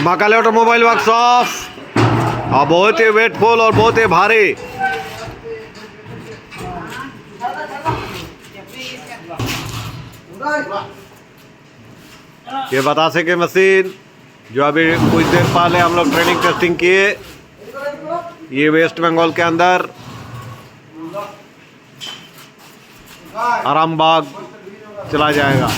Mahakali automobile workshop और बहुत ही वेटफुल और बहुत ही भारी। ये बतासे की मशीन जो अभी कुछ देर पहले हम लोग ट्रेनिंग टेस्टिंग किए, ये वेस्ट बंगाल के अंदर आरामबाग चला जाएगा।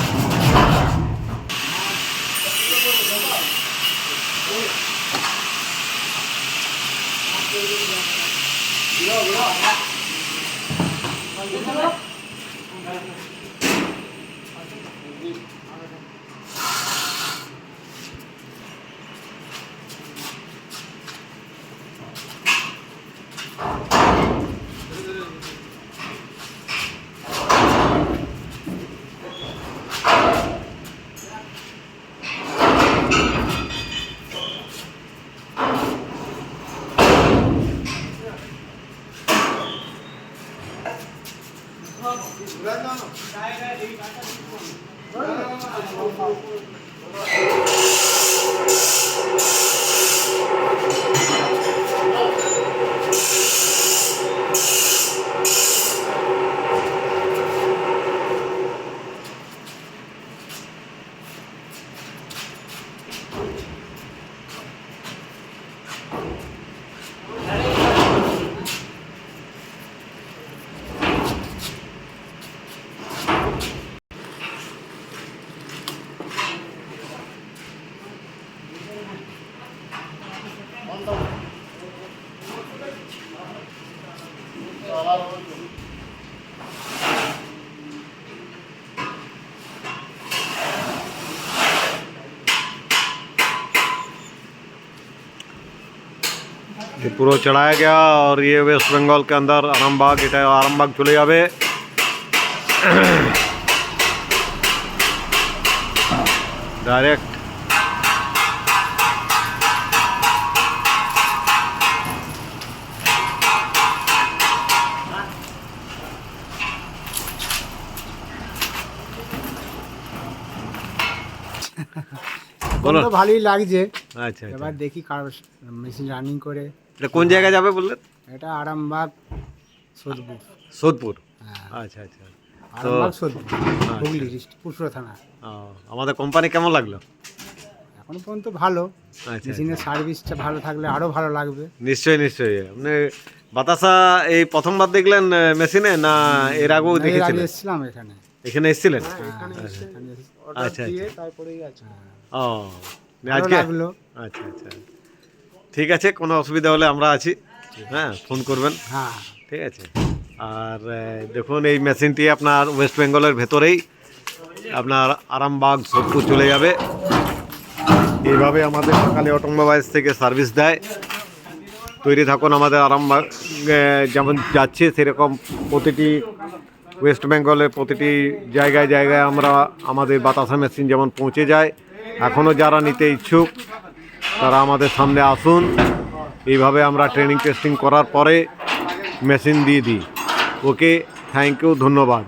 ये पूरा चढ़ाया गया और ये वेस्ट बंगाल के अंदर आरामबाग, এটা আরামবাগ চলে যাবে। डायरेक्ट বলো তো ভালোই লাগছে। আচ্ছা এবার দেখি কার মেশিন রানিং করে। এটা কোন জায়গায় যাবে বললেন? এটা আরামবাগ সোদপুর। সোদপুর, হ্যাঁ আচ্ছা আচ্ছা। আরামবাগ সোদপুর, হুগলি ডিস্ট্রিক্ট, পুরসুরা থানা। আমাদের কোম্পানি কেমন লাগলো? এখন পর্যন্ত ভালো। আচ্ছা, মেশিনের সার্ভিসটা ভালো থাকলে আরো ভালো লাগবে। নিশ্চয়ই নিশ্চয়ই। আপনি বাতাসা এই প্রথমবার দেখলেন মেশিনে, না এর আগেও দেখেছিলেন? এসেছিলাম এখানে। এখানে এসেছিলেন? আচ্ছা আচ্ছা, তারপরেই আছে। ও আজকে লাগলো। আচ্ছা আচ্ছা, ঠিক আছে, কোনো অসুবিধা হলে আমরা আছি, হ্যাঁ ফোন করবেন। হ্যাঁ ঠিক আছে। আর দেখুন এই মেশিনটি আপনার ওয়েস্ট বেঙ্গলের ভেতরেই আপনার আরামবাগ সোদপুর চলে যাবে। এইভাবে আমাদের সকালে অটোমোবাইলস থেকে সার্ভিস দেয়। তৈরি থাকুন, আমাদের আরামবাগ যেমন যাচ্ছে সেরকম প্রতিটি ওয়েস্ট বেঙ্গলের প্রতিটি জায়গায় জায়গায় আমরা আমাদের বাতাসা মেশিন যেমন পৌঁছে যায়। এখনও যারা নিতে ইচ্ছুক তারা আমাদের সামনে আসুন। এইভাবে আমরা ট্রেনিং টেস্টিং করার পরে মেশিন দিয়ে দিই। ওকে, থ্যাংক ইউ, ধন্যবাদ।